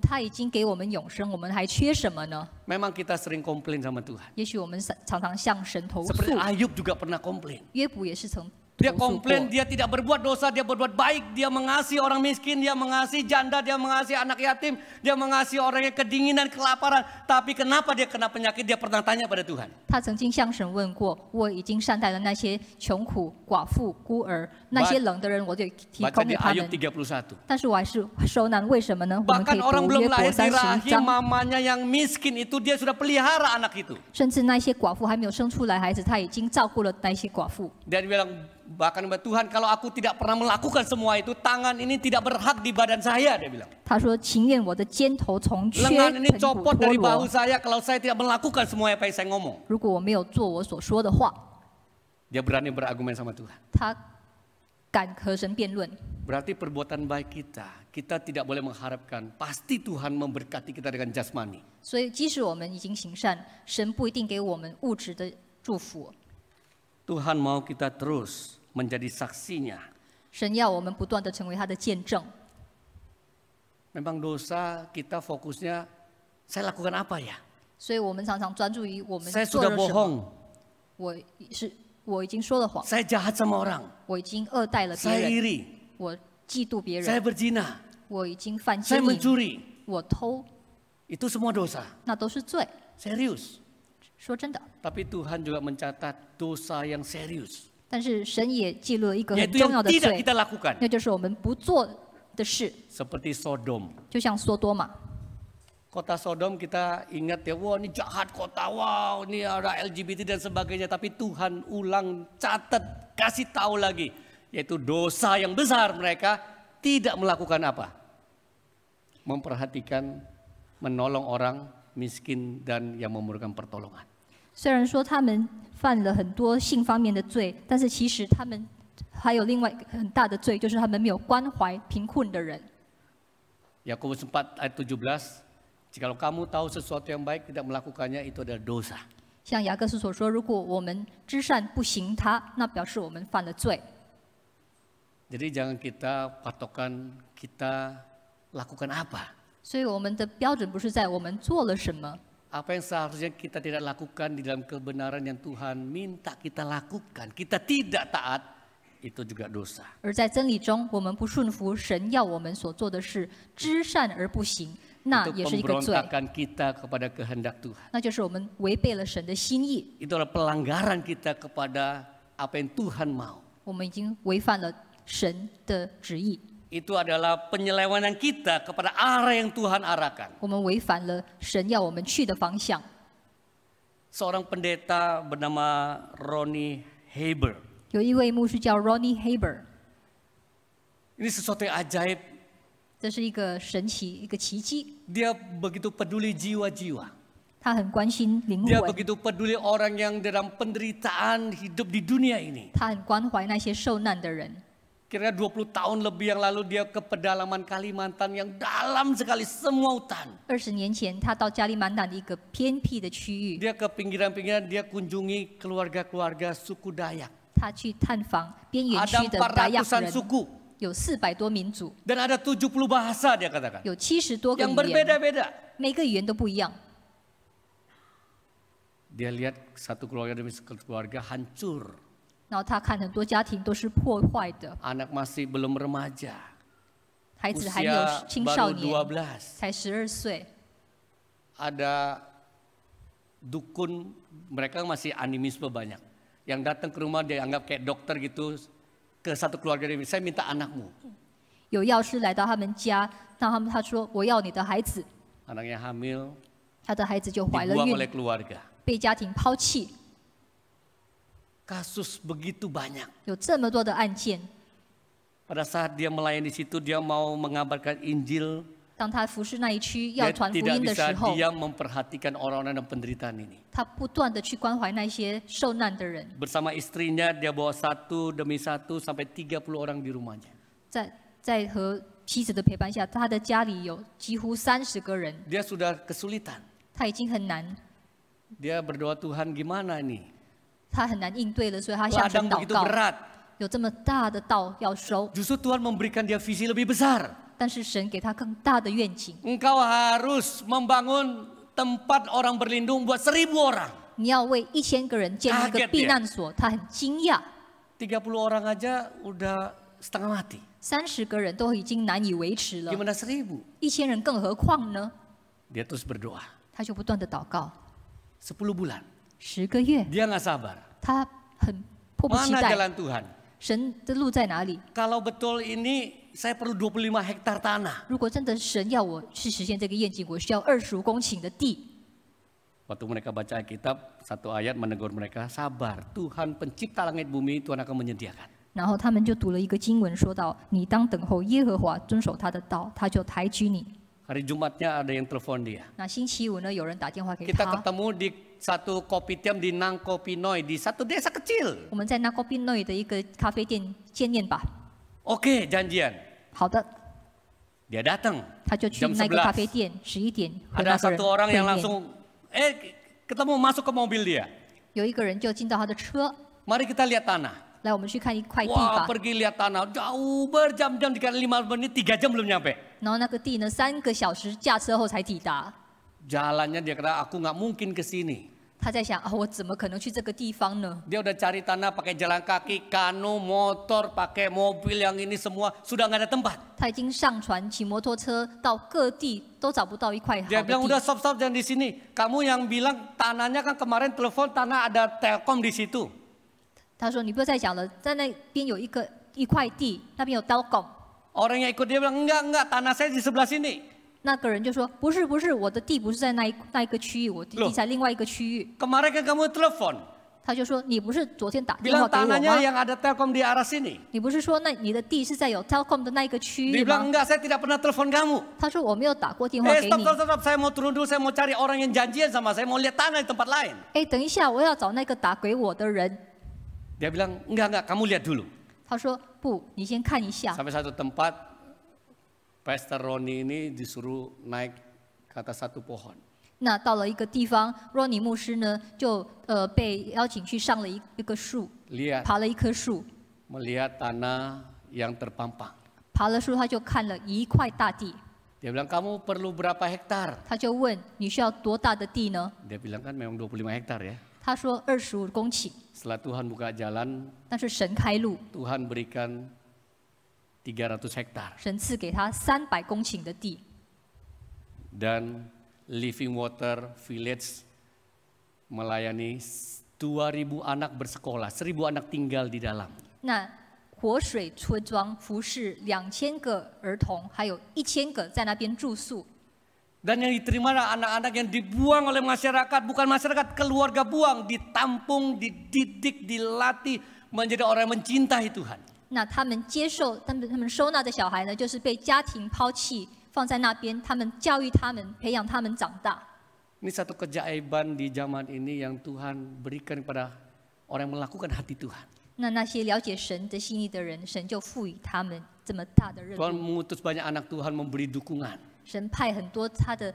他已经给我们永生，我们还缺什么呢？ Memang kita sering komplain sama Tuhan. 也许我们常常向神投诉。 Seperti Ayub juga pernah komplain. 约伯也是曾 Dia 投诉过。 komplain, dia tidak berbuat dosa, dia berbuat baik. Dia mengasihi orang miskin, dia mengasihi janda, dia mengasihi anak yatim. Dia mengasihi orang yang kedinginan, kelaparan. Tapi kenapa dia kena penyakit? Dia pernah tanya pada Tuhan. 他曾经向神问过：“我已经善待了那些穷苦、寡妇、孤儿，那些冷的人，我就提 Baca 供 di 给他 Ayub 们。 31. 但是我还是受难，为什么呢？”我们可 Bahkan 以 orang 读 belum 约伯 lahir di 31 rahim 章， mamanya yang miskin itu dia sudah pelihara anak itu. 甚至那些寡妇还没有生出来孩子，他已经照顾了那些寡妇。 Dan dia bilang, bahkan Tuhan kalau aku tidak pernah melakukan semua itu, tangan ini tidak berhak di badan saya, dia bilang. 他说：“情愿我的肩头从缺 Lengan ini 盆骨 copot 脱 dari bahu 落， saya kalau saya tidak melakukan semua apa yang saya ngomong. 如果我没有做我所说的话。” Dia berani berargumen sama Tuhan. 他敢和神辩论。 Berarti perbuatan baik kita tidak boleh mengharapkan pasti Tuhan memberkati kita dengan jasmani. 所以，即使我们已经行善，神不一定给我们物质的祝福。 Tuhan mau kita terus menjadi saksinya. 神要我们不断的成为他的见证。 Memang dosa kita fokusnya, saya lakukan apa ya? 所以我们常常专注于我们 Saya 做 sudah 了什么。 bohong, 我已经说了谎， saya jahat sama orang, 我已经恶待了别 saya 人， iri, 我嫉妒别 saya 人， berzina, 我已经犯 saya 奸淫， mencuri. 我偷， Itu semua dosa, 那都是罪。 serius. 说真的， Tapi Tuhan juga mencatat dosa yang serius. 但是神也记录了一个很 Yaitu 重 yang 要的 tidak 罪， kita lakukan. 那就是我们不做的事， Seperti Sodom. 就像索多玛。 Kota Sodom kita ingat ya, wah ini jahat kota, wow ini ada LGBT dan sebagainya. Tapi Tuhan ulang, catat, kasih tahu lagi. Yaitu dosa yang besar mereka tidak melakukan apa? Memperhatikan, menolong orang miskin dan yang memerlukan pertolongan. 虽然说他们犯了很多性方面的罪，但是其实他们还有另外一个很大的罪，就是他们没有关怀贫困的人。 Yakobus 4 ayat 17, jikalau kamu tahu sesuatu yang baik tidak melakukannya itu adalah dosa. 像雅各书所说，如果我们知善不行它，那表示我们犯了罪。 Jadi jangan kita patokan kita lakukan apa. 所以我们的标准不是在我们做了什么， Apa yang seharusnya kita tidak lakukan di dalam kebenaran yang Tuhan minta kita lakukan, kita tidak taat, itu juga dosa. 而在真理中，我们不顺服神要我们所做的事，知善而不行，那 Itu 也是一个罪， pemberontakan kita kepada kehendak Tuhan. 那就是我们违背了神的心意， Itu adalah pelanggaran kita kepada apa yang Tuhan mau. 我们已经违反了神的旨意， Itu adalah penyelewengan kita kepada arah yang Tuhan arahkan. 我们违反了神要我们去的方向。 Seorang pendeta bernama Ronnie Haber. 有一位牧师叫 Ronnie Haber， Ini sesuatu yang ajaib. 这是一个神奇、一个奇迹。 Dia begitu peduli jiwa-jiwa. 他很关心灵 Dia 魂， begitu peduli orang yang dalam penderitaan hidup di dunia ini. 他很关怀那些受难的人。 Kira 20 tahun lebih yang lalu dia ke pedalaman Kalimantan yang dalam sekali, semua hutan. 20年前，他到加利曼丹的一个偏僻的区域， Dia ke pinggiran-pinggiran, dia kunjungi keluarga-keluarga suku Dayak. 他去探访边缘 Ada 区的达亚 400-an 人， suku 有400多民族， dan ada 70 bahasa dia katakan. 有70多个 Yang 语言， berbeda-beda. 每个语言都不一样。 Dia lihat satu keluarga demi satu keluarga hancur. 然后他看很多家庭都是破坏的， Anak masih belum remaja. 孩子还没有 Usia 青少 baru 年， 12. 才12岁。 Ada dukun, mereka masih animisme banyak. Yang datang ke rumah dia anggap kayak dokter gitu. Ke satu keluarga dia, saya minta anakmu. 有药师来到他们家，他说我要你的孩子， Anaknya hamil, 他的孩子就怀了 dibuang 孕， oleh keluarga. 被家庭抛弃， Kasus begitu banyak. 有这么多的案件。 Pada saat dia melayani di situ, dia mau mengabarkan Injil. 当他服侍那一区 Dia 要传福 tidak 音的 bisa 时候， diam memperhatikan orang-orang dalam penderitaan ini. 他不断的去关怀那些受难的人， Bersama istrinya, dia bawa satu demi satu sampai 30 orang di rumahnya. 在和妻子的陪伴下，他的家里有几乎30个人， Dia sudah kesulitan. 他已经很难， Dia berdoa, Tuhan gimana ini? 他很难应对了，所以他向 Ladang 神祷 begitu 告。 berat. 有这么大的道要收， Justru Tuhan memberikan dia visi lebih besar. 但是神给他更大的愿景， Engkau harus membangun tempat orang berlindung buat 1000 orang. 你要为1000个人建立一 Kaget 个避难所。他很惊讶， 30 orang aja udah setengah mati. 30个人都已经难以维持了， Gimana 1000? 1000人更何况呢？ Dia terus berdoa. 他就不断的祷告10 bulan. ，10个月， Dia nggak sabar. 他很迫不及 Mana 待， jalan Tuhan? 神的路在哪里？ Kalau betul ini saya perlu 25 hektar tanah. 如果真的神要我去实现这个愿景，我需要25公顷的地。 Waktu mereka baca Alkitab, satu ayat menegur mereka, sabar, Tuhan pencipta langit bumi, Tuhan akan menyediakan. 然后他们就读了一个经文，说到：“你当等候耶和华，遵守他的道，他就抬举你。 Hari Jumatnya ada yang telepon dia. ”那星期五呢，有人打电话给 Kita 他， ketemu di satu kopitiam di Nangkopinoy, di satu desa kecil. 我们在 Nakopinoy 的一个咖啡店见面吧。 Oke, janjian. 好的， Dia datang. 他就去 Jam 那个咖 11. 啡店，11点和 Ada 那个人 satu orang 会 yang 面。 langsung, ketemu masuk ke mobil dia. 有一个人就进到他的车， Mari kita lihat tanah. 来，我们去看一块地 Wah, 吧。 pergi lihat tanah. Jauh berjam-jam, dikali 5 menit, 3 jam belum nyampe. 然后那个地呢，3个小时驾车后才抵达。 Jalannya dia kata, aku nggak mungkin ke sini. 他在想啊，我怎么可能去这个地方呢？ Dia udah cari tanah pakai jalan kaki, kano, motor, pakai mobil yang ini semua sudah nggak ada tempat. 他已经上船骑摩托车到各地，都找不到一块好 Dia 的 bilang 地。 udah stop jangan di sini. Kamu yang bilang tanahnya kan kemarin telepon tanah ada Telkom di situ. 他说：“你不要再讲了，在那边有一块地，那边有 Telkom。” Orang yang ikut dia bilang enggak tanah saya di sebelah sini. 那个人就说：“不是，我的地不是在那一个区域，我的 Loh 地在另外一个区域。 Kemarin kan kamu telepon. ”他就说你不是昨天打电话 Bilang 给我 tanahnya 吗？ yang ada Telkom di arah sini. 你不是说那你的地是在有 Telkom 的那一个区 Dia 域 bilang 吗？ enggak, saya tidak pernah telepon kamu. 他说我没有打过电话 Eh 给 stop 你。 stop stop, saya mau turun dulu, saya mau cari orang yang janjian sama saya, mau lihat tanah di tempat lain. 哎，等一下，我要找那个打给我的人。 Dia bilang enggak, kamu lihat dulu. 他说不，你先看一下。 Sampai satu tempat, Pastor Roni ini disuruh naik ke atas satu pohon. 那到了一个地方，若尼牧师呢就被邀请去上了一个树， Lihat, 爬了一棵树， melihat tanah yang terpampang. 爬了树他就看了一块大地， Dia bilang kamu perlu berapa hektar? 他就问你需要多大的地呢？ Dia bilang kan memang 25 hektar ya. 他说25公顷， Setelah Tuhan buka jalan, 但是神开路， Tuhan berikan 300 hektar. 神赐给他300公顷的地。 Dan Living Water Village melayani 2.000 anak bersekolah, 1.000 anak tinggal di dalam. 那活水村庄服侍2000个儿童，还有1000个在那边住宿。 Dan yang diterima adalah anak-anak yang dibuang oleh masyarakat, bukan masyarakat, keluarga buang, ditampung, dididik, dilatih menjadi orang yang mencintai Tuhan. 那他们接受他们收纳的小孩呢，就是被家庭抛弃，放在那边，他们教育他们，培养他们长大。 Ini satu keajaiban di zaman ini yang Tuhan berikan kepada orang yang melakukan hati Tuhan. 那些了解神的心意的人，神就赋予他们这么大的任 Tuhan 务。 mengutus banyak anak Tuhan memberi dukungan. 神派很多他的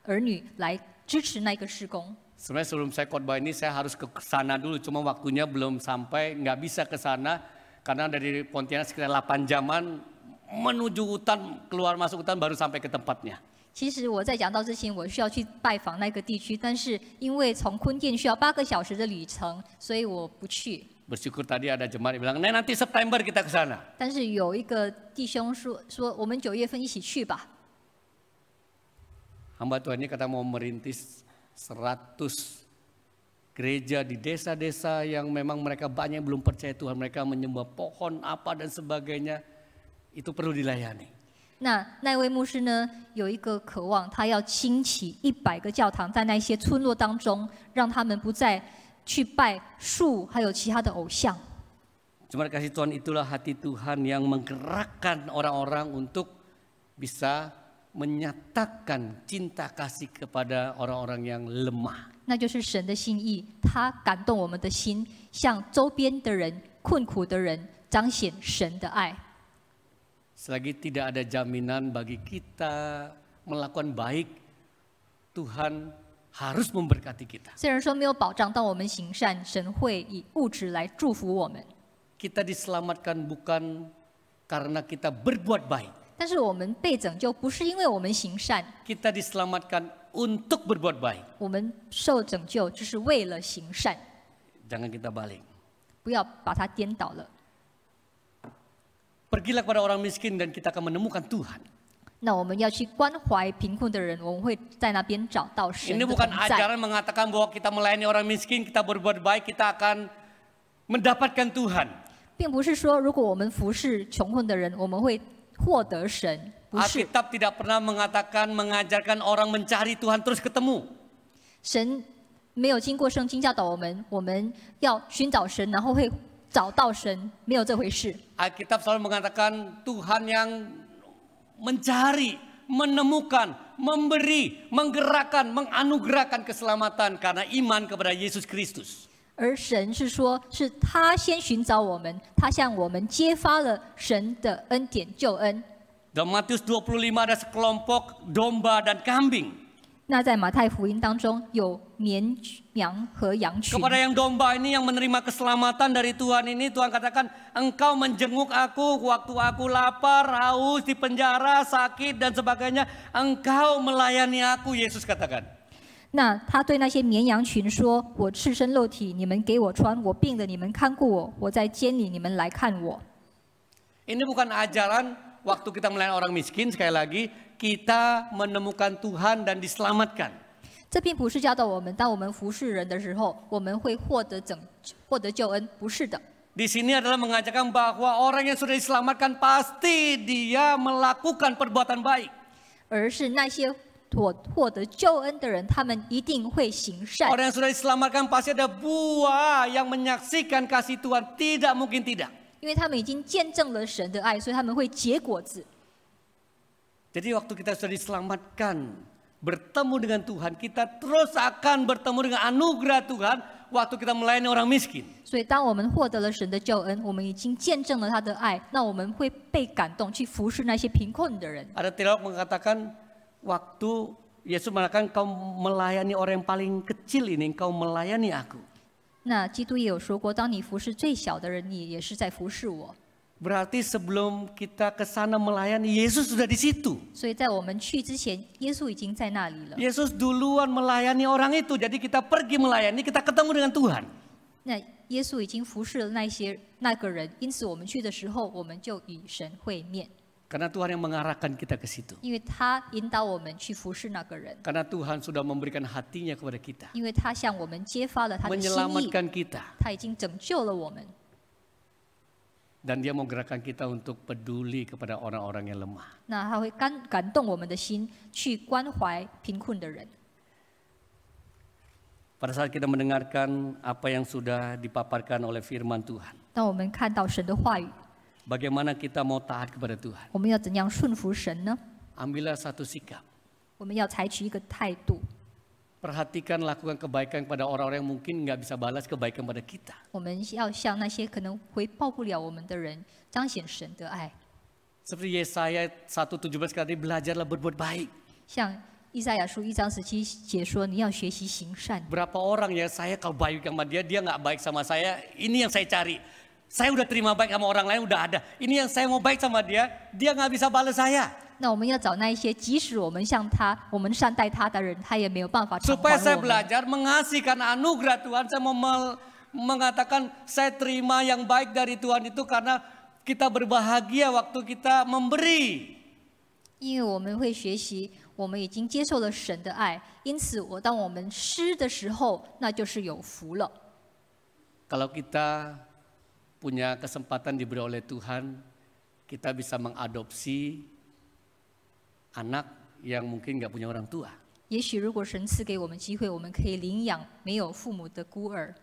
儿女来支持那个事工。 Sebenarnya sebelum saya khotbah ini saya harus ke sana dulu, cuma waktunya belum sampai, nggak bisa ke sana karena dari Pontianak sekitar 8 jaman menuju hutan, keluar masuk hutan baru sampai ke tempatnya. 其实我在讲到之前，我需要去拜访那个地区，但是因为从坤甸需要8个小时的旅程，所以我不去。 Bersyukur tadi ada jemaat yang bilang, nanti September kita ke sana. 但是有一个弟兄说我们9月份一起去吧。 Hamba Tuhan ini kata mau merintis 100 gereja di desa-desa yang memang mereka banyak yang belum percaya Tuhan, mereka menyembah pohon apa dan sebagainya, itu perlu dilayani. 那位牧师呢，有一个渴望，他要兴起100个教堂，在那些村落当中，让他们不再去拜树，还有其他的偶像。 Cuma kasih Tuhan itulah hati Tuhan yang menggerakkan orang-orang untuk bisa menyatakan cinta kasih kepada orang-orang yang lemah. 那就是神的心意，他感动我们的心，向周边的人、困苦的人彰显神的爱。 Selagi tidak ada jaminan bagi kita melakukan baik, Tuhan harus memberkati kita. 虽然说没有保障，当我们行善，神会以物质来祝福我们。 Kita diselamatkan bukan karena kita berbuat baik. 但是我们被拯救，不是因为我们行善， Kita diselamatkan untuk berbuat baik. 我们受拯救就是为了行善， Jangan kita balik. 不要把它颠倒了。 Pergilah kepada orang miskin dan kita akan menemukan Tuhan. 那我们要去关怀贫困的人，我们会在那边找到神 Ini 的同 bukan 在。 ajaran mengatakan bahwa kita melayani orang miskin, kita berbuat baik, kita akan mendapatkan Tuhan. 并不是说如果我们服侍穷困的人，我们会获得神，不是。 Alkitab tidak pernah mengatakan mengajarkan orang mencari Tuhan terus ketemu. 神没有经过圣经教导我们要寻找神，然后会找到神，没有这回事。 Alkitab selalu mengatakan Tuhan yang mencari, menemukan, memberi, menggerakkan, menganugerahkan keselamatan karena iman kepada Yesus Kristus. 而神是说，是他先寻找我们，他向我们揭发了神的恩典救恩。 Dalam Matius 25 ada sekelompok domba dan kambing. 那在马太福音当中有绵羊和羊群。 Kepada yang domba ini yang menerima keselamatan dari Tuhan ini, Tuhan katakan, engkau menjenguk aku waktu aku lapar, haus, di penjara, sakit dan sebagainya. Engkau melayani aku, Yesus katakan. 那他对那些绵羊群说：“我赤身露体，你们给我穿；我病了，你们看顾我；我在监里，你们来看我。” Ini bukan ajaran waktu kita melayani orang miskin, sekali lagi, kita menemukan Tuhan dan diselamatkan. 这并不是教导我们，当我们服侍人的时候，我们会获得救恩，不是的。 Di sini adalah mengajarkan bahwa orang yang sudah diselamatkan pasti dia melakukan perbuatan baik. 而是那些获得救恩的人，他们一定会行善。 Orang yang sudah diselamatkan pasti ada buah yang menyaksikan kasih Tuhan. Tidak mungkin tidak. 因为他们已经见证了神的爱，所以他们会结果子。 Jadi waktu kita sudah diselamatkan, bertemu dengan Tuhan, kita terus akan bertemu dengan anugerah Tuhan waktu kita melayani orang miskin. 所以当我们获得了神的救恩，我们已经见证了他的爱，那我们会被感动去服侍那些贫困的人。 Ada teolog mengatakan waktu Yesus mengatakan kau melayani orang yang paling kecil ini, engkau melayani aku. 那基督也有说过，当你服侍最小的人，你也是在服侍我。 Berarti sebelum kita ke sana melayani, Yesus sudah di situ. 所以在我们去之前，耶稣已经在那里了。 Yesus duluan melayani orang itu, jadi kita pergi melayani, kita ketemu dengan Tuhan. 那耶稣已经服侍了那个人，因此我们去的时候，我们就与神会面。 Karena Tuhan yang mengarahkan kita ke situ. 因为他引导我们去服侍那个人， Karena Tuhan sudah memberikan hatinya kepada kita. 因为他向我们揭发了他的心意， Menyelamatkan kita. 他已经拯救了我们。 Dan dia mau gerakan kita untuk peduli kepada orang-orang yang lemah. 那他会感动我们的心，去关怀贫困的人。 Pada saat kita mendengarkan apa yang sudah dipaparkan oleh firman Tuhan. 当我们看到神的话语， Bagaimana kita mau taat kepada Tuhan? 我们要怎样顺服神呢？ Ambillah satu sikap. 我们要采取一个态度， Perhatikan lakukan kebaikan kepada orang-orang yang mungkin nggak bisa balas kebaikan pada kita. 我们要向那些可能回报不了我们的人，彰显神的爱。 Seperti Yesaya 1:17 kata belajarlah berbuat baik. 像以赛亚书1章17节说，你要学习行善。 Berapa orang ya saya kalau baik sama dia, dia nggak baik sama saya. Ini yang saya cari. Saya udah terima baik sama orang lain udah ada. Ini yang saya mau baik sama dia, dia nggak bisa balas saya. 那我们要找那一些，即使我们向他，我们善待他的人，他也没有办法偿 Supaya 还 saya 我们。 belajar mengasihi karena anugerah Tuhan. Saya mau mengatakan saya terima yang baik dari Tuhan itu karena kita berbahagia waktu kita memberi. 因为我们会学习，我们已经接受了神的爱，因此当我们施的时候，那就是有福了。 Kalau kita punya kesempatan diberi oleh Tuhan, kita bisa mengadopsi anak yang mungkin nggak punya orang tua. 也许如果神赐给我们机会，我们可以领养没有父母的孤儿。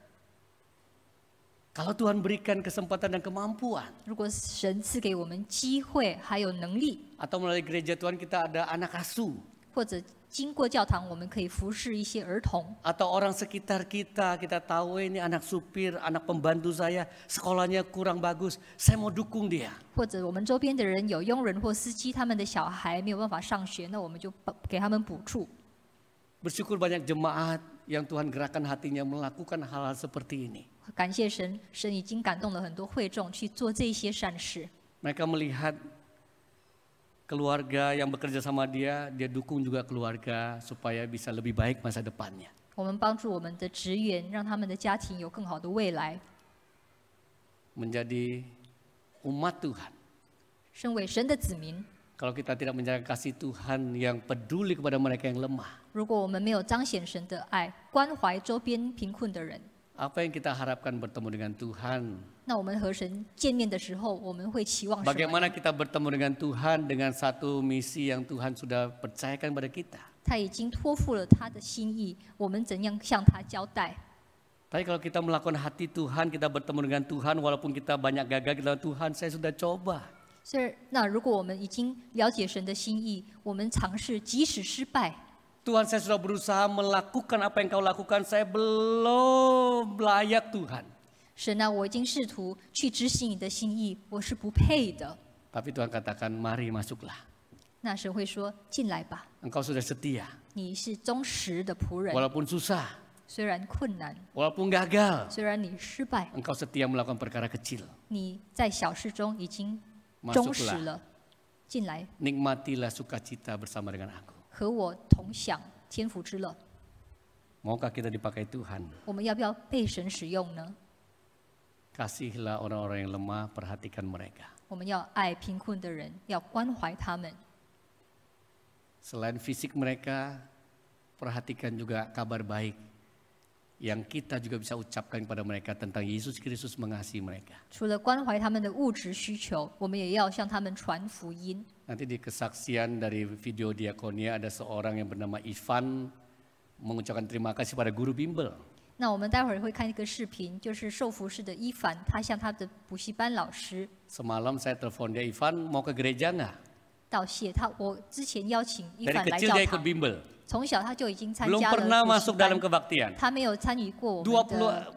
Kalau Tuhan berikan kesempatan dan kemampuan, 如果神赐给我们机会还有能力， atau melalui gereja Tuhan kita ada anak asuh, 或者经过教堂，我们可以服侍一些儿童， atau orang sekitar kita, kita tahu ini anak supir, anak pembantu saya, sekolahnya kurang bagus, saya mau dukung dia. 或者我们周边的人有佣人或司机，他们的小孩没有办法上学，那我们就给他们补助。 Bersyukur banyak jemaat yang Tuhan gerakkan hatinya melakukan hal-hal seperti ini. 感谢神，神已经感动了很多会众去做这些善事。 Mereka melihat keluarga yang bekerja sama dia, dia dukung juga keluarga supaya bisa lebih baik masa depannya. 我们帮助我们的职员，让他们的家庭有更好的未来。 Menjadi umat Tuhan. 身为神的子民， Kalau kita tidak menjaga kasih Tuhan yang peduli kepada mereka yang lemah, 如果我们没有彰显神的爱，关怀周边贫困的人， apa yang kita harapkan bertemu dengan Tuhan? 那我们和神见面的时候，我们会期望什么？ Bagaimana kita bertemu dengan Tuhan dengan satu misi yang Tuhan sudah percayakan pada kita? 他已经托付了他的心意，我们怎样向他交代？ Tapi kalau kita melakukan hati Tuhan, kita bertemu dengan Tuhan, walaupun kita banyak gagal, kita Tuhan saya sudah coba. 所以，那如果我们已经了解神的心意，我们尝试，即使失败， Tuhan saya sudah berusaha melakukan apa yang kau lakukan, saya belum layak Tuhan. 神啊，我已经试图去执行你的心意，我是不配的。 Tapi Tuhan katakan, mari masuklah. 那神会说：“进来吧， Engkau sudah setia, 你是忠实的仆人， walaupun susah, 虽然困难， walaupun gagal, 虽然你失败， engkau setia melakukan perkara kecil. 你在小事中已经忠实 Masuklah, 了。进来， nikmatilah sukacita bersama dengan aku. 和我同享天福之乐。 Maukah kita dipakai Tuhan? 我们要不要被神使用呢？ Kasihilah orang-orang yang lemah, perhatikan mereka. 我们要爱贫困的人，要关怀他们。 Selain fisik mereka, perhatikan juga kabar baik yang kita juga bisa ucapkan kepada mereka tentang Yesus Kristus mengasihi mereka. 除了关怀他们的物质需求，我们也要向他们传福音。Nanti di kesaksian dari video diakonia ada seorang yang bernama Ivan mengucapkan terima kasih pada guru bimbel. 那我们待会儿会看一个视频，就是受服侍的伊凡，他向他的补习班老师 Semalam saya telepon dia, Ivan mau ke gereja nggak? 道谢。我之前邀请伊 Dari 凡来 kecil 教 dia ikut 堂， bimbel. 从小他就已经参 Belum 加了 pernah 补习 masuk dalam 班， kebaktian. 他没有参与过我们 20 的，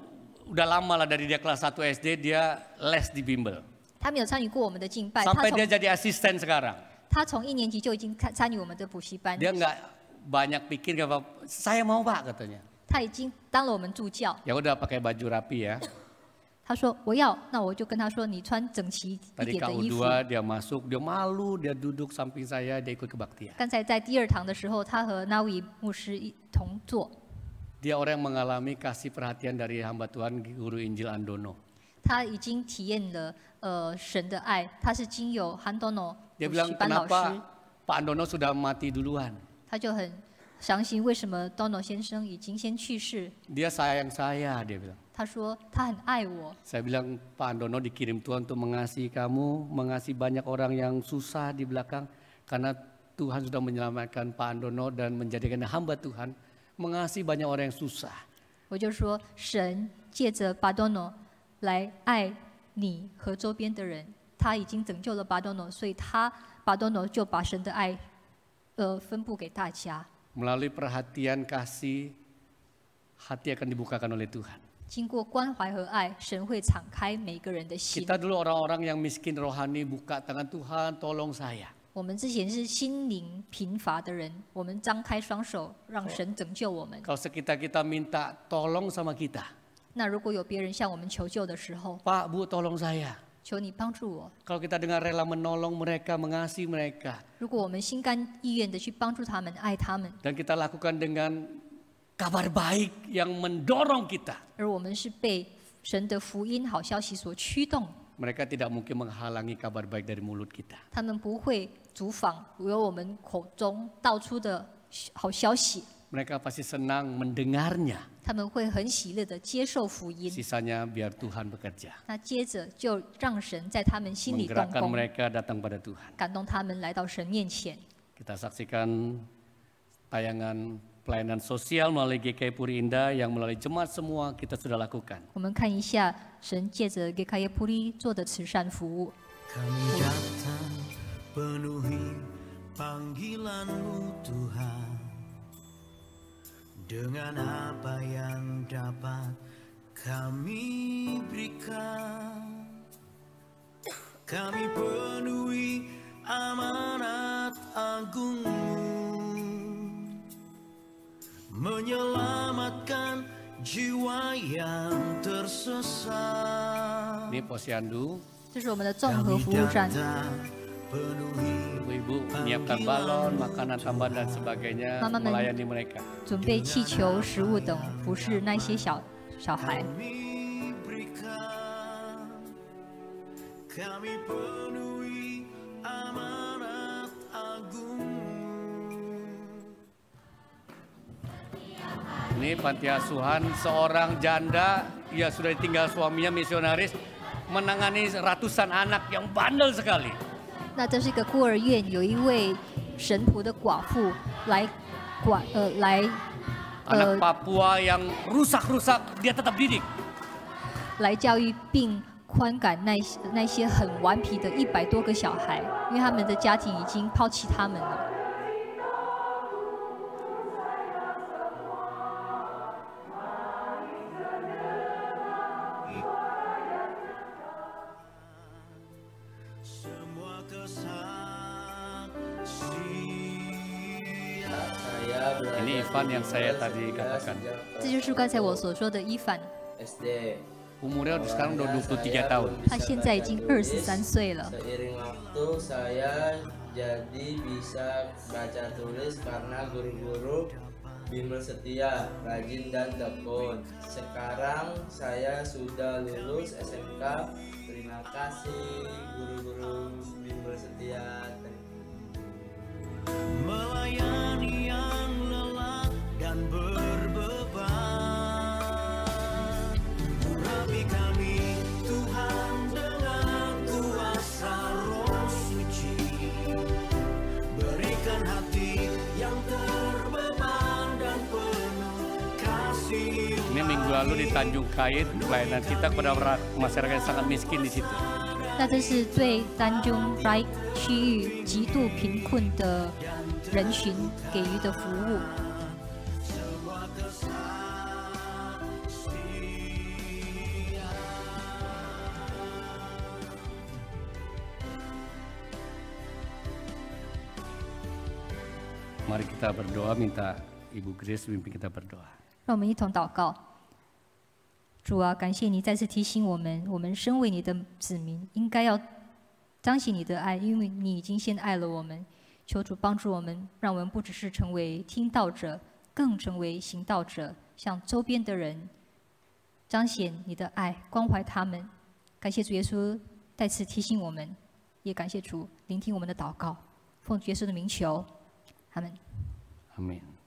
udah lama lah dari dia kelas 1 SD dia les di bimbel. 他没有参与过我们的敬拜。 Sampai dia jadi asisten sekarang. 他从1年级就已经参与我们的补习班， Dia nggak banyak pikir, nggak apa, saya mau Pak katanya. 他已经当了我们助教。 Ya udah pakai baju rapi ya. 他说我要，那我就跟他说你穿整齐一 Tadi 点的衣服。 KU2 dia masuk, dia malu, dia duduk samping saya, dia ikut kebaktian. 刚才在第2堂的时候，他和那位牧师一同坐。 Dia orang yang mengalami kasih perhatian dari hamba Tuhan Guru Injil Andono. 他已经体验了神的爱，他是经由韩多诺 Dia 补 bilang 习班老师， kenapa Pak Andono sudah mati duluan. 他就很伤心，为什么 Dono 先生已经先去世？ Dia sayang saya, dia bilang. 他说他很爱我。 Saya bilang Pak Andono dikirim Tuhan untuk mengasihi kamu, mengasihi banyak orang yang susah di belakang. Karena Tuhan sudah menyelamatkan Pak Andono dan menjadikan hamba Tuhan, mengasihi banyak orang yang susah. 我就说神借着巴多诺来爱你和周边的人，他已经拯救了巴多诺，所以巴多诺就把神的爱分布给大家。 Melalui perhatian kasih, hati akan dibukakan oleh Tuhan. 经过关怀和爱，神会敞开每个人的心。 Kita dulu orang-orang yang miskin rohani buka tangan Tuhan, tolong saya. 我们之前是心灵贫乏的人，我们张开双手，让神拯救我们。 Kalau sekitar kita minta tolong sama kita, 那如果有别人向我们求救的时候， Pak Bu tolong saya. 求你帮助我。 Kalau kita dengan rela menolong mereka, mengasihi mereka, 如果我们心甘意愿的去帮助他们、爱他们， dan kita lakukan dengan kabar baik yang mendorong kita, 而我们是被神的福音好消息所驱动， mereka tidak mungkin menghalangi kabar baik dari mulut kita. 他们不会阻挡由我们口中道出的好消息， Mereka pasti senang mendengarnya. 他们会很喜乐的接受福音。 Sisanya biar Tuhan bekerja. 那接着就让神在他们心里动 Menggerakkan 工， mereka datang pada Tuhan. 感动他们来到神面前。 Kita saksikan tayangan pelayanan sosial melalui GKI Puri Indah yang melalui jemaat semua kita sudah lakukan. 我们看一下神借着给卡耶普利做的慈善服务。 Kami datang penuhi panggilan-Mu Tuhan, dengan apa yang dapat kami berikan. Kami penuhi amanat agung-Mu, menyelamatkan jiwa yang tersesat. Ini Posyandu, 这是我们的综合服务站， penuhi ibu-ibu menyiapkan balon, makanan tambahan dan sebagainya, Mama melayani mereka. 准备气球、食物等服侍那些小孩。 kami berikan. Kami penuhi amanat agung-Mu. Ini panti asuhan seorang janda, ya sudah ditinggal suaminya misionaris, menangani ratusan anak yang bandel sekali. 那这是一个孤儿院，有一位神仆的寡妇来Anak Papua yang rusak-rusak dia tetap didik. 来教育并宽感那些很顽皮的100多个小孩，因为他们的家庭已经抛弃他们了。 Semua kesaksian. Ini Ivan yang saya tadi katakan. 这就是刚才我所说的伊凡， SD. Umurnya sekarang udah 23 tahun. 他现在已经23岁了。 Seiring waktu saya jadi bisa baca tulis karena guru-guru bimbel setia, rajin dan tekun. Sekarang saya sudah lulus SMK. Terima kasih guru-guru bimbel setia. Melayani yang lelah dan berbeban. Rapi kami Tuhan dengan kuasa Roh Suci. lalu di Tanjung Kait, pelayanan kita kepada masyarakat yang sangat miskin di situ. 那这是对丹中 Rai 区域极度贫困的人群给予的服务。 Mari kita berdoa, minta Ibu Grace pimpin kita berdoa. 让我们一同祷告。主啊，感谢你再次提醒我们，我们身为你的子民，应该要彰显你的爱，因为你已经先爱了我们。求主帮助我们，让我们不只是成为听道者，更成为行道者，向周边的人彰显你的爱，关怀他们。感谢主耶稣再次提醒我们，也感谢主聆听我们的祷告，奉主耶稣的名求，阿门。Amin.